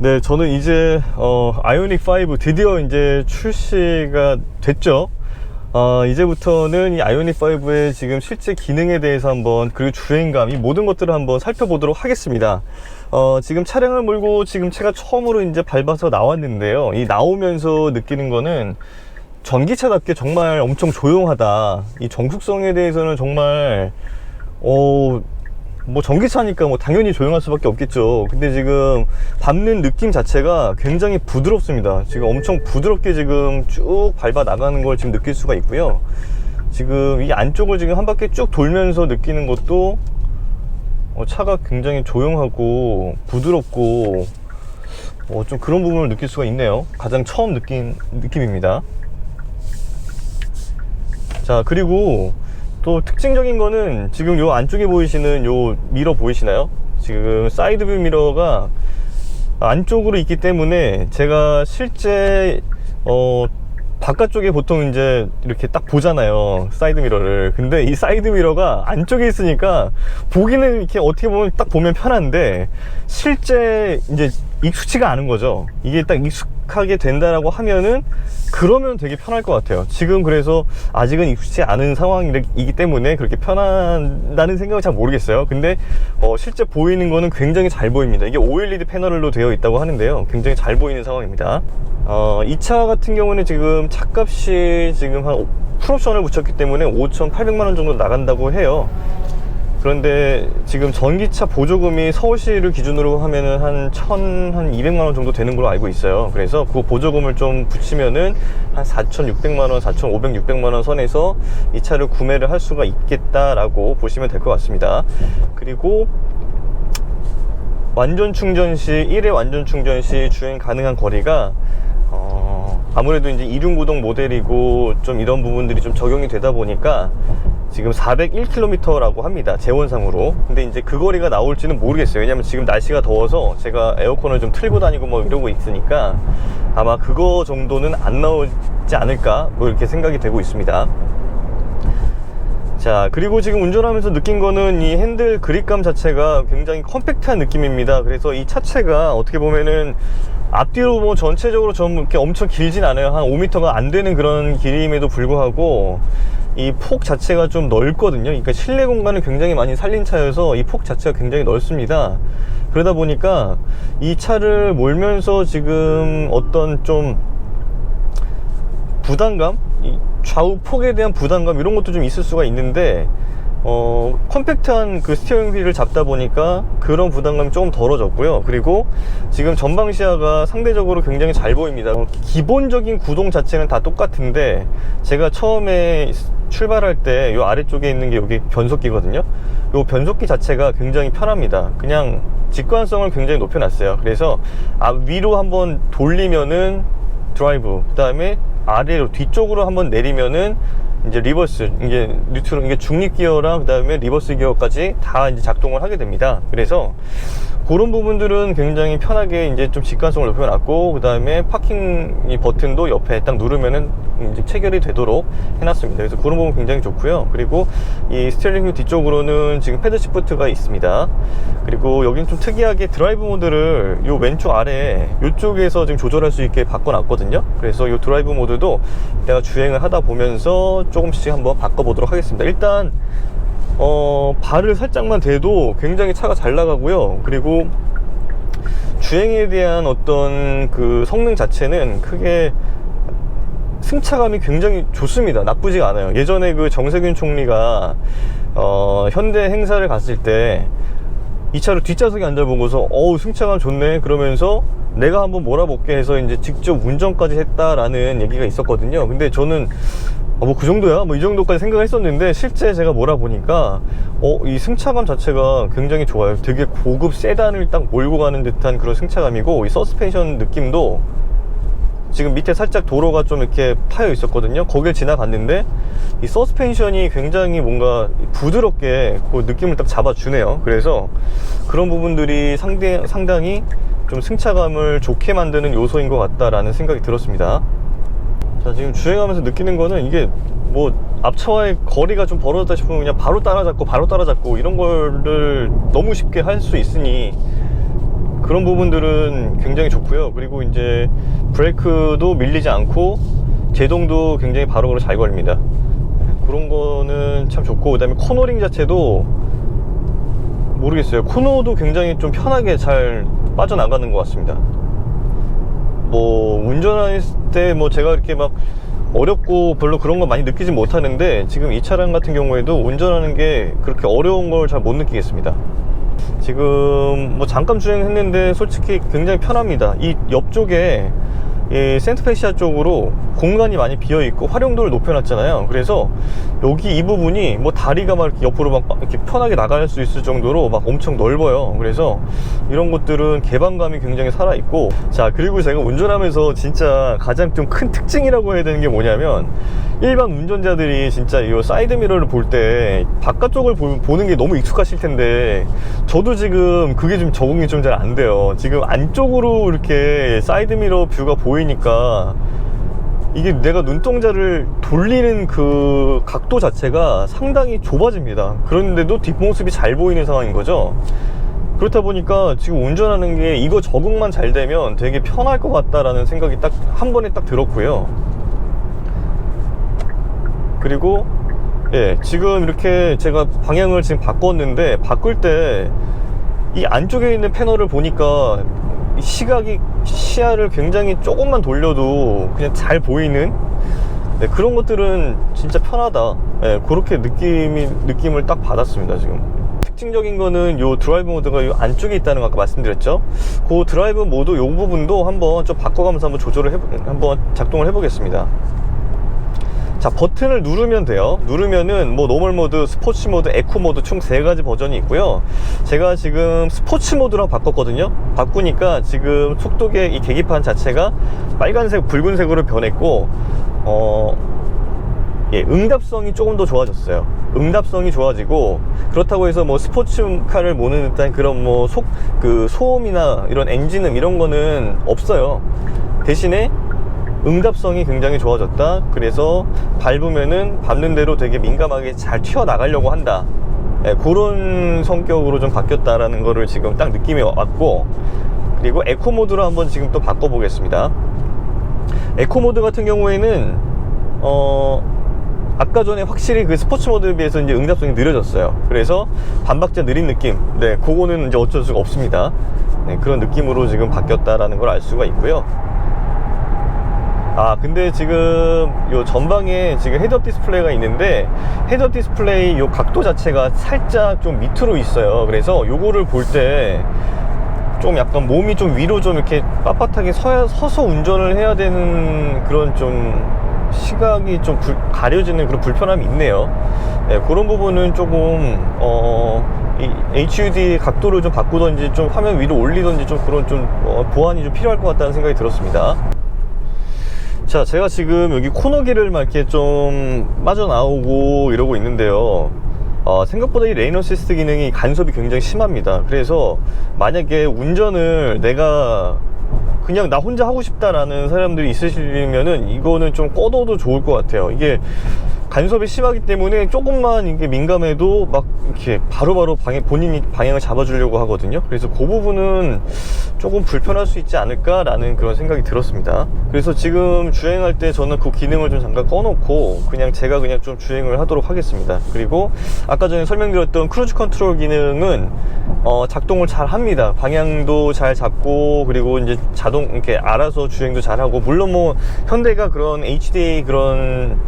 네, 저는 이제 아이오닉 5 드디어 이제 출시가 됐죠. 이제부터는 이 아이오닉 5의 지금 실제 기능에 대해서 한번, 그리고 주행감, 이 모든 것들을 한번 살펴보도록 하겠습니다. 지금 차량을 몰고 지금 제가 처음으로 이제 밟아서 나왔는데요. 이 나오면서 느끼는 거는 전기차답게 정말 엄청 조용하다. 이 정숙성에 대해서는 정말 뭐 전기차니까 뭐 당연히 조용할 수밖에 없겠죠. 근데 지금 밟는 느낌 자체가 굉장히 부드럽습니다. 지금 엄청 부드럽게 지금 쭉 밟아 나가는 걸 지금 느낄 수가 있고요. 지금 이 안쪽을 지금 한 바퀴 쭉 돌면서 느끼는 것도 차가 굉장히 조용하고 부드럽고 좀 그런 부분을 느낄 수가 있네요. 가장 처음 느낀 느낌입니다. 자, 그리고 또 특징적인 거는 지금 요 안쪽에 보이시는 요 미러 보이시나요? 지금 사이드뷰 미러가 안쪽으로 있기 때문에 제가 실제 바깥쪽에 보통 이제 이렇게 딱 보잖아요, 사이드 미러를. 근데 이 사이드 미러가 안쪽에 있으니까 보기는 이렇게 어떻게 보면 딱 보면 편한데 실제 이제 익숙치가 않은 거죠. 이게 딱 익숙하게 된다라고 하면은 그러면 되게 편할 것 같아요. 지금 그래서 아직은 익숙치 않은 상황이기 때문에 그렇게 편한다는 생각은 잘 모르겠어요. 근데 실제 보이는 거는 굉장히 잘 보입니다. 이게 OLED 패널로 되어 있다고 하는데요, 굉장히 잘 보이는 상황입니다. 이 차 같은 경우는 지금 차값이 지금 한 풀옵션을 붙였기 때문에 5,800만원 정도 나간다고 해요. 그런데 지금 전기차 보조금이 서울시를 기준으로 하면은 한 1,200만원 정도 되는 걸로 알고 있어요. 그래서 그 보조금을 좀 붙이면은 한 4,600만원, 4,500, 600만원 선에서 이 차를 구매를 할 수가 있겠다라고 보시면 될 것 같습니다. 그리고 완전 충전 시, 1회 완전 충전 시 주행 가능한 거리가 아무래도 이제 이륜구동 모델이고 좀 이런 부분들이 좀 적용이 되다 보니까 지금 401km라고 합니다, 재원상으로. 근데 이제 그 거리가 나올지는 모르겠어요. 왜냐면 지금 날씨가 더워서 제가 에어컨을 좀 틀고 다니고 뭐 이러고 있으니까 아마 그거 정도는 안 나오지 않을까 뭐 이렇게 생각이 되고 있습니다. 자, 그리고 지금 운전하면서 느낀 거는 이 핸들 그립감 자체가 굉장히 컴팩트한 느낌입니다. 그래서 이 차체가 어떻게 보면은 앞뒤로 뭐 전체적으로 좀 이렇게 엄청 길진 않아요. 한 5m가 안 되는 그런 길임에도 불구하고 이 폭 자체가 좀 넓거든요. 그러니까 실내 공간을 굉장히 많이 살린 차여서 이 폭 자체가 굉장히 넓습니다. 그러다 보니까 이 차를 몰면서 지금 어떤 좀 부담감, 이 좌우 폭에 대한 부담감 이런 것도 좀 있을 수가 있는데 컴팩트한 그 스티어링 휠을 잡다 보니까 그런 부담감이 조금 덜어졌고요. 그리고 지금 전방 시야가 상대적으로 굉장히 잘 보입니다. 기본적인 구동 자체는 다 똑같은데 제가 처음에 출발할 때 요 아래쪽에 있는 게 여기 변속기거든요. 요 변속기 자체가 굉장히 편합니다. 그냥 직관성을 굉장히 높여놨어요. 그래서 위로 한번 돌리면은 드라이브, 그 다음에 아래로 뒤쪽으로 한번 내리면은 이제 리버스, 이게 뉴트럴, 이게 중립 기어랑 그 다음에 리버스 기어까지 다 이제 작동을 하게 됩니다. 그래서 그런 부분들은 굉장히 편하게 이제 좀 직관성을 높여놨고, 그 다음에 파킹 이 버튼도 옆에 딱 누르면은 이제 체결이 되도록 해놨습니다. 그래서 그런 부분 굉장히 좋고요. 그리고 이 스티어링 휠 뒤쪽으로는 지금 패드 시프트가 있습니다. 그리고 여긴 좀 특이하게 드라이브 모드를 요 왼쪽 아래 요쪽에서 지금 조절할 수 있게 바꿔놨거든요. 그래서 요 드라이브 모드도 내가 주행을 하다 보면서 조금씩 한번 바꿔보도록 하겠습니다. 일단 발을 살짝만 대도 굉장히 차가 잘 나가고요. 그리고 주행에 대한 어떤 그 성능 자체는 크게 승차감이 굉장히 좋습니다. 나쁘지가 않아요. 예전에 그 정세균 총리가 현대 행사를 갔을 때 이 차를 뒷좌석에 앉아보고서 승차감 좋네 그러면서 내가 한번 몰아볼게 해서 이제 직접 운전까지 했다라는 얘기가 있었거든요. 근데 저는 뭐 그 정도야? 뭐 이 정도까지 생각을 했었는데 실제 제가 몰아보니까 이 승차감 자체가 굉장히 좋아요. 되게 고급 세단을 딱 몰고 가는 듯한 그런 승차감이고, 이 서스펜션 느낌도 지금 밑에 살짝 도로가 좀 이렇게 파여 있었거든요. 거길 지나갔는데 이 서스펜션이 굉장히 뭔가 부드럽게 그 느낌을 딱 잡아주네요. 그래서 그런 부분들이 상당히 좀 승차감을 좋게 만드는 요소인 것 같다라는 생각이 들었습니다. 자, 지금 주행하면서 느끼는 거는 이게 뭐 앞차와의 거리가 좀 벌어졌다 싶으면 그냥 바로 따라잡고 이런 거를 너무 쉽게 할 수 있으니 그런 부분들은 굉장히 좋고요. 그리고 이제 브레이크도 밀리지 않고 제동도 굉장히 바로바로 잘 걸립니다. 그런 거는 참 좋고, 그 다음에 코너링 자체도 모르겠어요. 코너도 굉장히 좀 편하게 잘 빠져나가는 것 같습니다. 뭐 운전할 때 뭐 제가 이렇게 막 어렵고 별로 그런 거 많이 느끼지 못하는데, 지금 이 차량 같은 경우에도 운전하는 게 그렇게 어려운 걸 잘 못 느끼겠습니다. 지금 뭐 잠깐 주행했는데 솔직히 굉장히 편합니다. 이 옆쪽에 이 센트페시아 쪽으로 공간이 많이 비어있고 활용도를 높여놨잖아요. 그래서 여기 이 부분이 뭐 다리가 막 이렇게 옆으로 막 이렇게 편하게 나갈 수 있을 정도로 막 엄청 넓어요. 그래서 이런 것들은 개방감이 굉장히 살아있고, 자, 그리고 제가 운전하면서 진짜 가장 좀 큰 특징이라고 해야 되는 게 뭐냐면, 일반 운전자들이 진짜 이 사이드미러를 볼 때 바깥쪽을 보는 게 너무 익숙하실 텐데, 저도 지금 그게 좀 적응이 좀 잘 안 돼요. 지금 안쪽으로 이렇게 사이드미러 뷰가 보이니까 이게 내가 눈동자를 돌리는 그 각도 자체가 상당히 좁아집니다. 그런데도 뒷모습이 잘 보이는 상황인 거죠. 그렇다 보니까 지금 운전하는 게 이거 적응만 잘 되면 되게 편할 것 같다라는 생각이 딱 한 번에 딱 들었고요. 그리고 예, 지금 이렇게 제가 방향을 지금 바꿨는데, 바꿀 때 이 안쪽에 있는 패널을 보니까 시야를 굉장히 조금만 돌려도 그냥 잘 보이는, 네, 그런 것들은 진짜 편하다. 네, 그렇게 느낌을 딱 받았습니다. 지금 특징적인 거는 요 드라이브 모드가 요 안쪽에 있다는 거 아까 말씀드렸죠. 그 드라이브 모드 요 부분도 한번 좀 바꿔가면서 한번 작동을 해보겠습니다. 자, 버튼을 누르면 돼요. 누르면은 뭐 노멀 모드, 스포츠 모드, 에코 모드 총 3가지 버전이 있고요. 제가 지금 스포츠 모드랑 바꿨거든요. 바꾸니까 지금 속도계 이 계기판 자체가 빨간색, 붉은색으로 변했고, 예, 응답성이 조금 더 좋아졌어요. 응답성이 좋아지고, 그렇다고 해서 뭐 스포츠카를 모는 듯한 그런 뭐 소음이나 이런 엔진음 이런 거는 없어요. 대신에 응답성이 굉장히 좋아졌다. 그래서 밟으면은 밟는 대로 되게 민감하게 잘 튀어나가려고 한다. 네, 그런 성격으로 좀 바뀌었다라는 거를 지금 딱 느낌이 왔고, 그리고 에코 모드로 한번 지금 또 바꿔보겠습니다. 에코 모드 같은 경우에는 아까 전에 확실히 그 스포츠 모드에 비해서 이제 응답성이 느려졌어요. 그래서 반박자 느린 느낌, 네, 그거는 이제 어쩔 수가 없습니다. 네, 그런 느낌으로 지금 바뀌었다라는 걸 알 수가 있고요. 아, 근데 지금 요 전방에 지금 헤드업 디스플레이가 있는데, 헤드업 디스플레이 요 각도 자체가 살짝 좀 밑으로 있어요. 그래서 요거를 볼 때 좀 약간 몸이 좀 위로 좀 이렇게 빳빳하게 서서 운전을 해야 되는 그런 좀 시각이 좀 가려지는 그런 불편함이 있네요. 네, 그런 부분은 조금 이 HUD 각도를 좀 바꾸던지 좀 화면 위로 올리던지 좀 그런 좀 보완이 좀 필요할 것 같다는 생각이 들었습니다. 자, 제가 지금 여기 코너길을 막 이렇게 좀 빠져나오고 이러고 있는데요. 생각보다 이 레인 어시스트 기능이 간섭이 굉장히 심합니다. 그래서 만약에 운전을 내가 그냥 나 혼자 하고 싶다라는 사람들이 있으시면은 이거는 좀 꺼둬도 좋을 것 같아요. 이게 간섭이 심하기 때문에 조금만 이게 민감해도 막 이렇게 바로바로 본인이 방향을 잡아주려고 하거든요. 그래서 그 부분은 조금 불편할 수 있지 않을까라는 그런 생각이 들었습니다. 그래서 지금 주행할 때 저는 그 기능을 좀 잠깐 꺼놓고 제가 그냥 좀 주행을 하도록 하겠습니다. 그리고 아까 전에 설명드렸던 크루즈 컨트롤 기능은 작동을 잘 합니다. 방향도 잘 잡고, 그리고 이제 자동 이렇게 알아서 주행도 잘 하고, 물론 뭐 현대가 그런 HDA 그런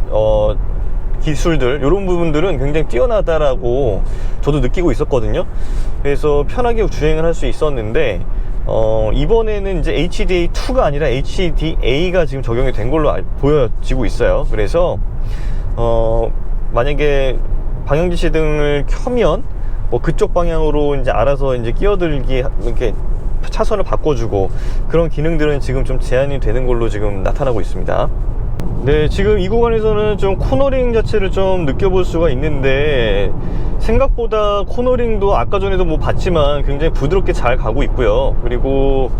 기술들, 이런 부분들은 굉장히 뛰어나다라고 저도 느끼고 있었거든요. 그래서 편하게 주행을 할 수 있었는데, 이번에는 이제 HDA2가 아니라 HDA가 지금 적용이 된 걸로 보여지고 있어요. 그래서 만약에 방향지시등을 켜면 뭐 그쪽 방향으로 이제 알아서 이제 끼어들기, 이렇게 차선을 바꿔주고, 그런 기능들은 지금 좀 제한이 되는 걸로 지금 나타나고 있습니다. 네, 지금 이 구간에서는 좀 코너링 자체를 좀 느껴볼 수가 있는데, 생각보다 코너링도 아까 전에도 뭐 봤지만 굉장히 부드럽게 잘 가고 있고요. 그리고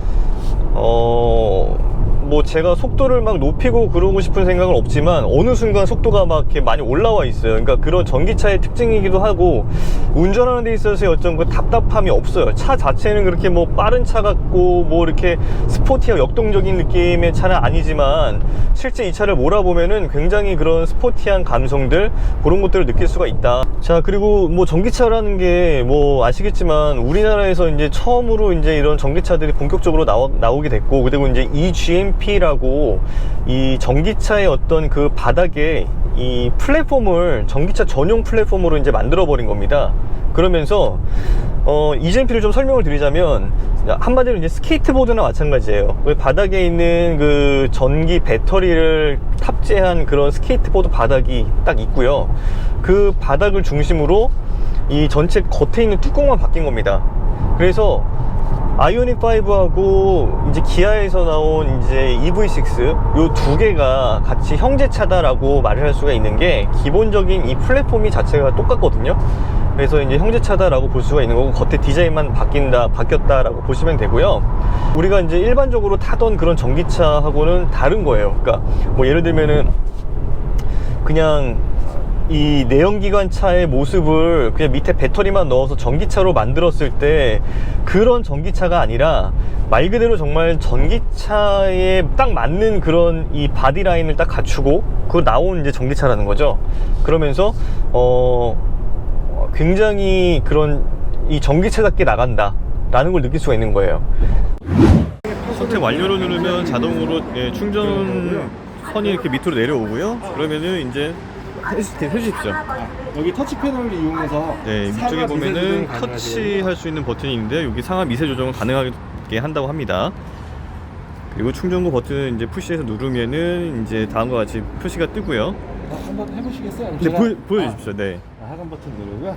뭐 제가 속도를 막 높이고 그러고 싶은 생각은 없지만 어느 순간 속도가 막 이렇게 많이 올라와 있어요. 그러니까 그런 전기차의 특징이기도 하고 운전하는 데 있어서의 어떤 그 답답함이 없어요. 차 자체는 그렇게 뭐 빠른 차 같고 뭐 이렇게 스포티하고 역동적인 느낌의 차는 아니지만 실제 이 차를 몰아보면은 굉장히 그런 스포티한 감성들, 그런 것들을 느낄 수가 있다. 자, 그리고 뭐 전기차라는 게 뭐 아시겠지만 우리나라에서 이제 처음으로 이제 이런 전기차들이 본격적으로 나오게 됐고, 그리고 이제 eGMP라고 이 전기차의 어떤 그 바닥에 이 플랫폼을 전기차 전용 플랫폼으로 이제 만들어 버린 겁니다. 그러면서 eGMP를 좀 설명을 드리자면 한마디로 이제 스케이트보드나 마찬가지예요. 바닥에 있는 그 전기 배터리를 탑재한 그런 스케이트보드 바닥이 딱 있고요. 그 바닥을 중심으로 이 전체 겉에 있는 뚜껑만 바뀐 겁니다. 그래서 아이오닉 5하고 이제 기아에서 나온 이제 EV6 요 두 개가 같이 형제차다라고 말을 할 수가 있는 게, 기본적인 이 플랫폼이 자체가 똑같거든요. 그래서 이제 형제차다라고 볼 수가 있는 거고, 겉에 디자인만 바뀌었다라고 보시면 되고요. 우리가 이제 일반적으로 타던 그런 전기차하고는 다른 거예요. 그러니까 뭐 예를 들면은 그냥 이 내연기관차의 모습을 그냥 밑에 배터리만 넣어서 전기차로 만들었을 때 그런 전기차가 아니라 말 그대로 정말 전기차에 딱 맞는 그런 이 바디라인을 딱 갖추고 그 나온 이제 전기차라는 거죠. 그러면서 굉장히 그런 이 전기차답게 나간다 라는 걸 느낄 수가 있는 거예요. 선택 완료를 누르면 자동으로 충전선이 이렇게 밑으로 내려오고요. 그러면은 이제 해주십시오. 여기 터치 패널을 이용해서 네, 위쪽에 보면은 터치할 수 있는 버튼이 있는데 여기 상하 미세 조정을 가능하게 한다고 합니다. 그리고 충전구 버튼을 이제 푸시해서 누르면은 이제 다음과 같이 표시가 뜨고요. 한번 해보시겠어요? 네, 보여주십시오. 네. 하단 버튼 누르고요.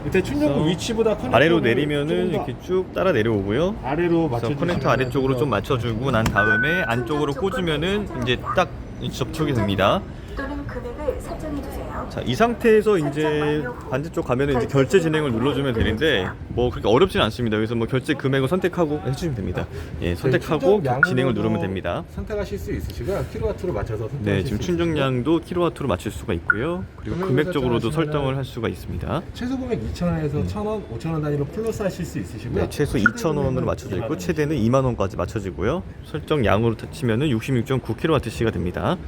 밑에 충전구 위치보다 커넥터 아래로 내리면은 이렇게 쭉 따라 내려오고요. 아래로 맞춰주시면 커넥터 아래쪽으로 좀 맞춰주고 난 다음에 안쪽으로 꽂으면은 이제 딱 접촉이 됩니다. 또는 금액을 설정해 주세요. 자, 이 상태에서 이제 반대쪽 가면은 이제 결제 진행을 눌러주면 되는데 뭐 그렇게 어렵진 않습니다. 그래서 뭐 결제 금액을 선택하고 해주시면 됩니다. 예, 선택하고 진행을 누르면 됩니다. 선택하실 수 있으시고요. 킬로와트로 맞춰서 네, 지금 충전량도 킬로와트로 맞출 수가 있고요. 그리고 금액적으로도 설정을 할 수가 있습니다. 최소 금액 2,000원에서 1,000원, 5,000원 단위로 플러스 하실 수 있으시고요. 네, 최소 2,000원으로 맞춰져 있고 최대는 2만원까지 맞춰지고요. 설정량으로 치면은 66.9kWh가 됩니다.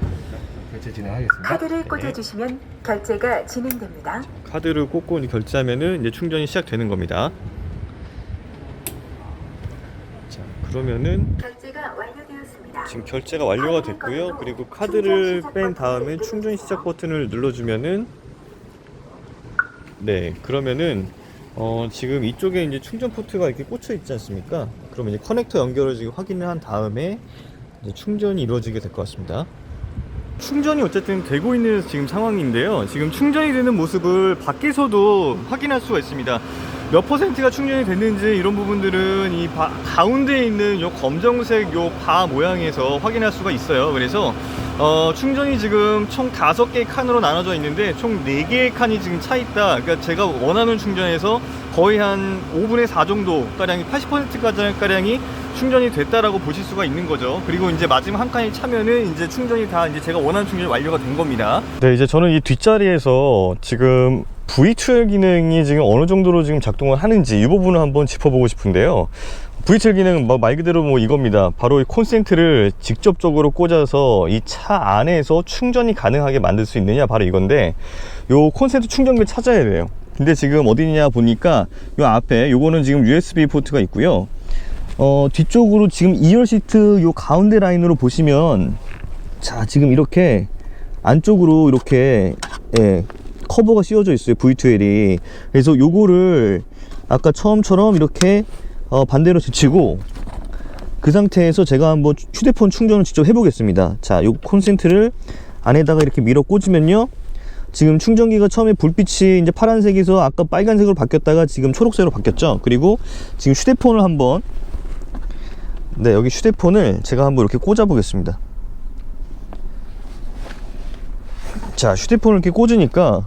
결제 진행하겠습니다. 카드를 꽂아주시면 결제가 진행됩니다. 카드를 꽂고 결제하면은 이제 충전이 시작되는 겁니다. 자, 그러면은 결제가 완료되었습니다. 지금 결제가 완료가 됐고요. 그리고 카드를 뺀 다음에 충전 시작 버튼을 눌러주면은 네, 그러면은 지금 이쪽에 이제 충전 포트가 이렇게 꽂혀 있지 않습니까? 그러면 이제 커넥터 연결을 지금 확인을 한 다음에 이제 충전이 이루어지게 될 것 같습니다. 충전이 어쨌든 되고 있는 지금 상황인데요. 지금 충전이 되는 모습을 밖에서도 확인할 수가 있습니다. 몇 퍼센트가 충전이 됐는지 이런 부분들은 이 가운데에 있는 요 검정색 요 바 모양에서 확인할 수가 있어요. 그래서 충전이 지금 총 5개의 칸으로 나눠져 있는데 총 4개의 칸이 지금 차 있다. 그러니까 제가 원하는 충전에서 거의 한 5분의 4 정도 가량이 80% 가량이 충전이 됐다라고 보실 수가 있는 거죠. 그리고 이제 마지막 한 칸이 차면은 이제 충전이 다 이제 제가 원하는 충전이 완료가 된 겁니다. 네, 이제 저는 이 뒷자리에서 지금 V2L 기능이 지금 어느 정도로 지금 작동을 하는지 이 부분을 한번 짚어보고 싶은데요. V2L 기능은 말 그대로 뭐 이겁니다. 바로 이 콘센트를 직접적으로 꽂아서 이 차 안에서 충전이 가능하게 만들 수 있느냐, 바로 이건데 요 콘센트 충전기를 찾아야 돼요. 근데 지금 어디냐 보니까 요 앞에 요거는 지금 USB 포트가 있고요. 뒤쪽으로 지금 2열 시트 요 가운데 라인으로 보시면, 자, 지금 이렇게 안쪽으로 이렇게 커버가 씌워져 있어요, V2L이. 그래서 요거를 아까 처음처럼 이렇게 반대로 제치고 그 상태에서 제가 한번 휴대폰 충전을 직접 해보겠습니다. 자, 요 콘센트를 안에다가 이렇게 밀어 꽂으면요, 지금 충전기가 처음에 불빛이 이제 파란색에서 아까 빨간색으로 바뀌었다가 지금 초록색으로 바뀌었죠. 그리고 지금 휴대폰을 한번, 네, 여기 휴대폰을 제가 한번 이렇게 꽂아 보겠습니다. 자, 휴대폰을 이렇게 꽂으니까,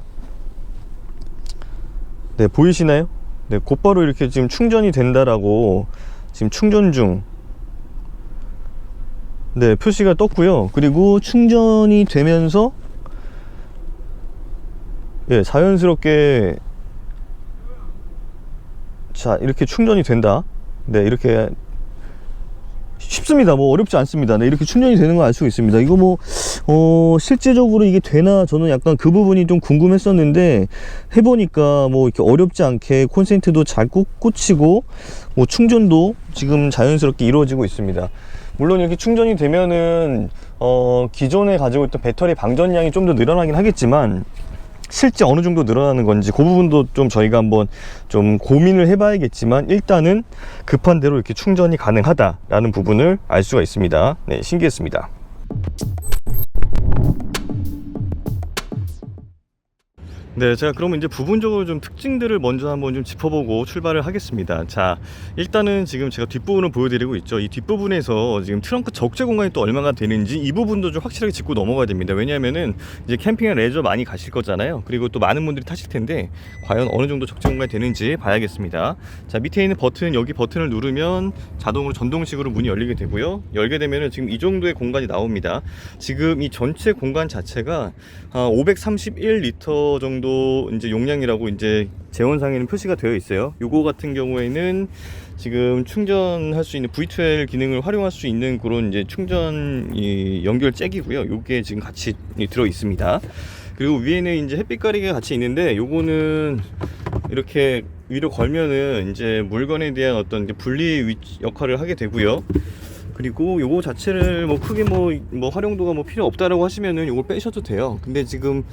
네, 보이시나요? 네, 곧바로 이렇게 지금 충전이 된다라고, 지금 충전 중, 네, 표시가 떴고요. 그리고 충전이 되면서 예, 자연스럽게 자, 이렇게 충전이 된다. 네, 이렇게 쉽습니다. 뭐 어렵지 않습니다. 네, 이렇게 충전이 되는 걸 알 수가 있습니다. 이거 뭐 실제적으로 이게 되나 저는 약간 그 부분이 좀 궁금했었는데 해보니까 뭐 이렇게 어렵지 않게 콘센트도 잘 꽂히고 뭐 충전도 지금 자연스럽게 이루어지고 있습니다. 물론 이렇게 충전이 되면은 기존에 가지고 있던 배터리 방전량이 좀 더 늘어나긴 하겠지만 실제 어느 정도 늘어나는 건지 그 부분도 좀 저희가 한번 좀 고민을 해봐야겠지만 일단은 급한 대로 이렇게 충전이 가능하다라는 부분을 알 수가 있습니다. 네, 신기했습니다. 네, 제가 그러면 이제 부분적으로 좀 특징들을 먼저 한번 좀 짚어보고 출발을 하겠습니다. 자, 일단은 지금 제가 뒷부분을 보여드리고 있죠. 이 뒷부분에서 지금 트렁크 적재 공간이 또 얼마나 되는지 이 부분도 좀 확실하게 짚고 넘어가야 됩니다. 왜냐하면은 이제 캠핑이나 레저 많이 가실 거잖아요. 그리고 또 많은 분들이 타실 텐데 과연 어느 정도 적재 공간이 되는지 봐야겠습니다. 자, 밑에 있는 버튼, 여기 버튼을 누르면 자동으로 전동식으로 문이 열리게 되고요. 열게 되면은 지금 이 정도의 공간이 나옵니다. 지금 이 전체 공간 자체가 531리터 정도 이제 용량이라고 이제 제원상에는 표시가 되어 있어요. 요거 같은 경우에는 지금 충전할 수 있는 V12 기능을 활용할 수 있는 그런 이제 충전 연결 잭이고요. 요게 지금 같이 들어 있습니다. 그리고 위에는 이제 햇빛 가리개가 같이 있는데 요거는 이렇게 위로 걸면은 이제 물건에 대한 어떤 이제 분리 역할을 하게 되고요. 그리고 요거 자체를 뭐 크게 뭐 활용도가 뭐 필요 없다라고 하시면은 요걸 빼셔도 돼요. 근데 지금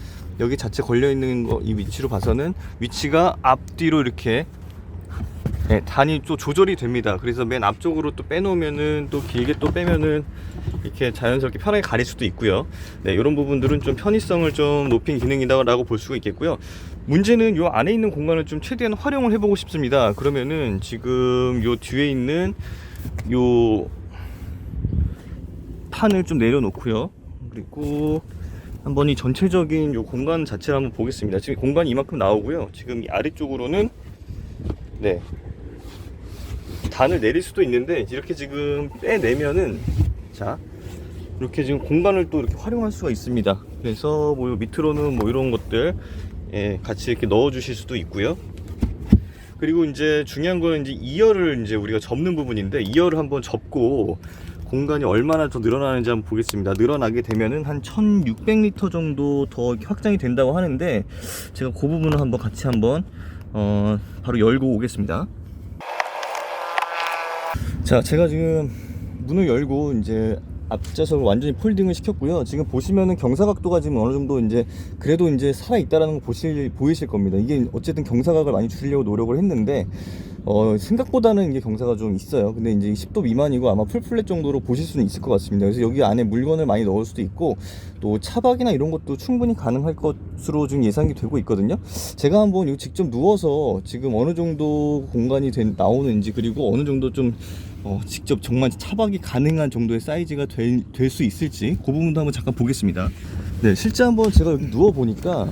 여기 자체 걸려 있는 거 이 위치로 봐서는 위치가 앞뒤로 이렇게 네, 단이 또 조절이 됩니다. 그래서 맨 앞쪽으로 또 빼놓으면은 또 길게 또 빼면은 이렇게 자연스럽게 편하게 가릴 수도 있고요. 네, 이런 부분들은 좀 편의성을 좀 높인 기능이다라고 볼 수가 있겠고요. 문제는 요 안에 있는 공간을 좀 최대한 활용을 해보고 싶습니다. 그러면은 지금 요 뒤에 있는 요 판을 좀 내려놓고요. 그리고 한번 이 전체적인 요 공간 자체를 한번 보겠습니다. 지금 공간이 이만큼 나오고요. 지금 이 아래쪽으로는 네, 단을 내릴 수도 있는데 이렇게 지금 빼내면은 자, 이렇게 지금 공간을 또 이렇게 활용할 수가 있습니다. 그래서 뭐 밑으로는 뭐 이런 것들 같이 이렇게 넣어 주실 수도 있고요. 그리고 이제 중요한 거는 이제 2열을 이제 우리가 접는 부분인데 2열을 한번 접고 공간이 얼마나 더 늘어나는지 한번 보겠습니다. 늘어나게 되면은 한 1600리터 정도 더 확장이 된다고 하는데 제가 그 부분을 한번 같이 한번 바로 열고 오겠습니다. 자, 제가 지금 문을 열고 이제 앞좌석을 완전히 폴딩을 시켰고요. 지금 보시면은 경사각도가 지금 어느 정도 이제 그래도 이제 살아 있다라는 거 보이실 겁니다. 이게 어쨌든 경사각을 많이 줄이려고 노력을 했는데 생각보다는 이게 경사가 좀 있어요. 근데 이제 10도 미만이고 아마 풀플랫 정도로 보실 수는 있을 것 같습니다. 그래서 여기 안에 물건을 많이 넣을 수도 있고 또 차박이나 이런 것도 충분히 가능할 것으로 지금 예상이 되고 있거든요. 제가 한번 이거 직접 누워서 지금 어느 정도 공간이 나오는지 그리고 어느 정도 좀 직접 정말 차박이 가능한 정도의 사이즈가 될 수 있을지 그 부분도 한번 잠깐 보겠습니다. 네, 실제 한번 제가 여기 누워 보니까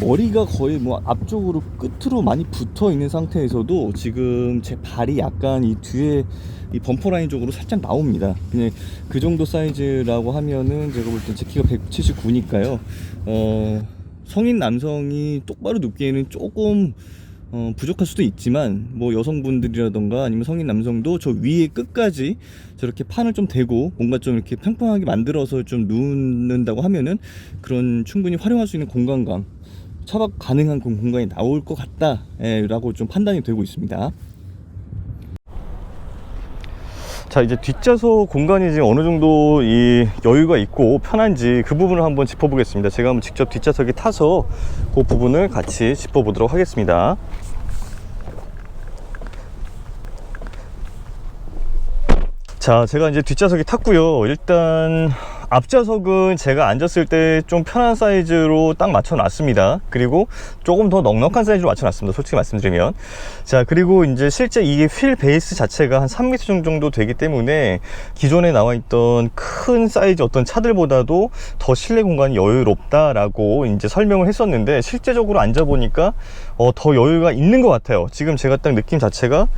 머리가 거의 뭐 앞쪽으로 끝으로 많이 붙어 있는 상태에서도 지금 제 발이 약간 이 뒤에 이 범퍼 라인 쪽으로 살짝 나옵니다. 그냥 그 정도 사이즈라고 하면은 제가 볼 때 제 키가 179니까요. 성인 남성이 똑바로 눕기에는 조금 부족할 수도 있지만 뭐 여성분들이라던가 아니면 성인 남성도 저 위에 끝까지 저렇게 판을 좀 대고 뭔가 좀 이렇게 평평하게 만들어서 좀 눕는다고 하면은 그런 충분히 활용할 수 있는 공간감 차박 가능한 공간이 나올 것 같다 라고 좀 판단이 되고 있습니다. 자, 이제 뒷좌석 공간이 지금 어느 정도 이 여유가 있고 편한지 그 부분을 한번 짚어보겠습니다. 제가 한번 직접 뒷좌석에 타서 그 부분을 같이 짚어보도록 하겠습니다. 자, 제가 이제 뒷좌석에 탔고요. 일단 앞좌석은 제가 앉았을 때 좀 편한 사이즈로 딱 맞춰 놨습니다. 그리고 조금 더 넉넉한 사이즈로 맞춰 놨습니다. 솔직히 말씀드리면. 자, 그리고 이제 실제 이게 휠 베이스 자체가 한 3m 정도 되기 때문에 기존에 나와 있던 큰 사이즈 어떤 차들보다도 더 실내 공간이 여유롭다라고 이제 설명을 했었는데 실제적으로 앉아 보니까 더 여유가 있는 것 같아요. 지금 제가 딱 느낌 자체가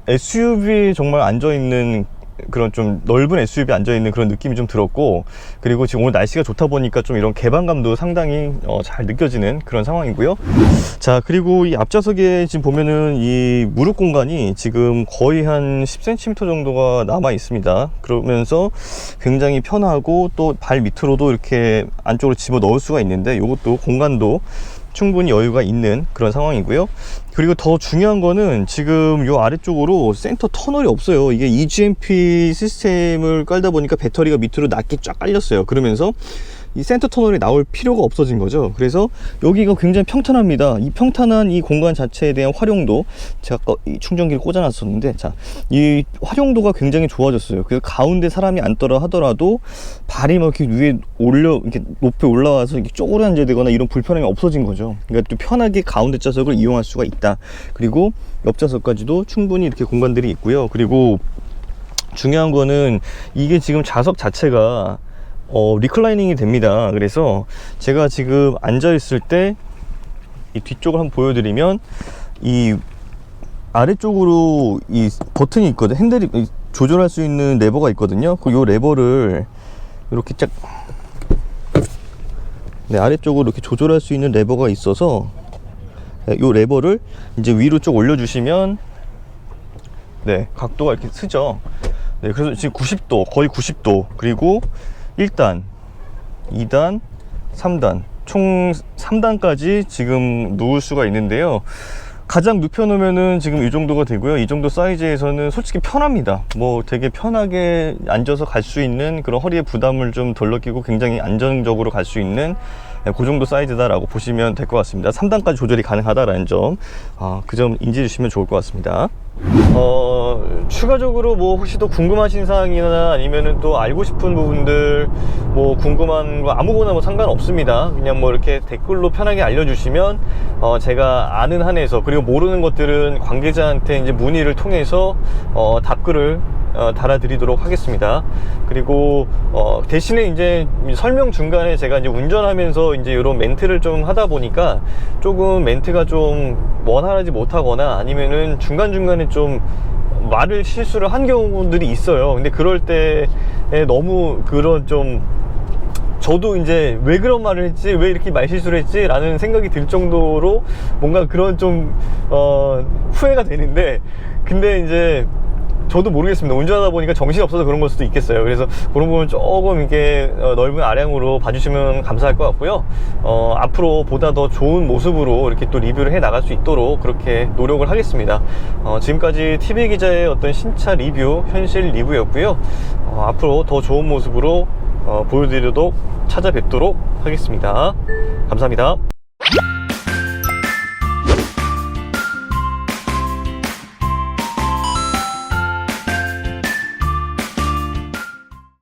SUV에 정말 앉아 있는 그런 좀 넓은 SUV에 앉아있는 그런 느낌이 좀 들었고, 그리고 지금 오늘 날씨가 좋다 보니까 좀 이런 개방감도 상당히 잘 느껴지는 그런 상황이고요. 자, 그리고 이 앞좌석에 지금 보면은 이 무릎 공간이 지금 거의 한 10cm 정도가 남아 있습니다. 그러면서 굉장히 편하고 또 발 밑으로도 이렇게 안쪽으로 집어 넣을 수가 있는데, 이것도 공간도 충분히 여유가 있는 그런 상황이고요. 그리고 더 중요한 거는 지금 요 아래쪽으로 센터 터널이 없어요. 이게 EGMP 시스템을 깔다 보니까 배터리가 밑으로 낮게 쫙 깔렸어요. 그러면서 이 센터 터널이 나올 필요가 없어진 거죠. 그래서 여기가 굉장히 평탄합니다. 이 평탄한 이 공간 자체에 대한 활용도, 제가 아까 이 충전기를 꽂아 놨었는데, 자, 이 활용도가 굉장히 좋아졌어요. 그래서 가운데 사람이 앉더라 하더라도 발이 막 이렇게 위에 이렇게 높이 올라와서 이렇게 쪼그려 앉아야 되거나 이런 불편함이 없어진 거죠. 그러니까 또 편하게 가운데 좌석을 이용할 수가 있다. 그리고 옆 좌석까지도 충분히 이렇게 공간들이 있고요. 그리고 중요한 거는 이게 지금 좌석 자체가 리클라이닝이 됩니다. 그래서 제가 지금 앉아 있을 때 이 뒤쪽을 한번 보여드리면, 이 아래쪽으로 이 버튼이 있거든. 핸들이 조절할 수 있는 레버가 있거든요. 요 레버를 이렇게 쫙, 네, 아래쪽으로 이렇게 조절할 수 있는 레버가 있어서, 요 레버를 이제 위로 쭉 올려주시면, 네, 각도가 이렇게 쓰죠. 네, 그래서 지금 90도, 거의 90도, 그리고 1단, 2단, 3단, 총 3단까지 지금 누울 수가 있는데요. 가장 눕혀놓으면은 지금 이 정도가 되고요. 이 정도 사이즈에서는 솔직히 편합니다. 뭐 되게 편하게 앉아서 갈 수 있는, 그런 허리에 부담을 좀 덜 느끼고 굉장히 안정적으로 갈 수 있는 그 정도 사이즈다라고 보시면 될 것 같습니다. 3단까지 조절이 가능하다라는 점, 그 점 인지해 주시면 좋을 것 같습니다. 추가적으로 뭐 혹시 또 궁금하신 사항이나 아니면은 또 알고 싶은 부분들, 뭐 궁금한 거 아무거나 뭐 상관없습니다. 그냥 뭐 이렇게 댓글로 편하게 알려주시면 제가 아는 한에서, 그리고 모르는 것들은 관계자한테 이제 문의를 통해서 답글을 달아드리도록 하겠습니다. 그리고 대신에 이제 설명 중간에 제가 이제 운전하면서 이제 이런 멘트를 좀 하다 보니까 조금 멘트가 좀 원활하지 못하거나 아니면은 중간중간에 좀 말을 실수를 한 경우들이 있어요. 근데 그럴 때 너무 그런 좀, 저도 이제 왜 그런 말을 했지, 왜 이렇게 말 실수를 했지 라는 생각이 들 정도로 뭔가 그런 좀 후회가 되는데, 근데 이제 저도 모르겠습니다. 운전하다 보니까 정신이 없어서 그런 걸 수도 있겠어요. 그래서 그런 부분 조금 이렇게 넓은 아량으로 봐주시면 감사할 것 같고요. 앞으로 보다 더 좋은 모습으로 이렇게 또 리뷰를 해 나갈 수 있도록 그렇게 노력을 하겠습니다. 지금까지 TV기자의 어떤 신차 리뷰, 현실 리뷰였고요. 앞으로 더 좋은 모습으로 보여드리도록 찾아뵙도록 하겠습니다. 감사합니다.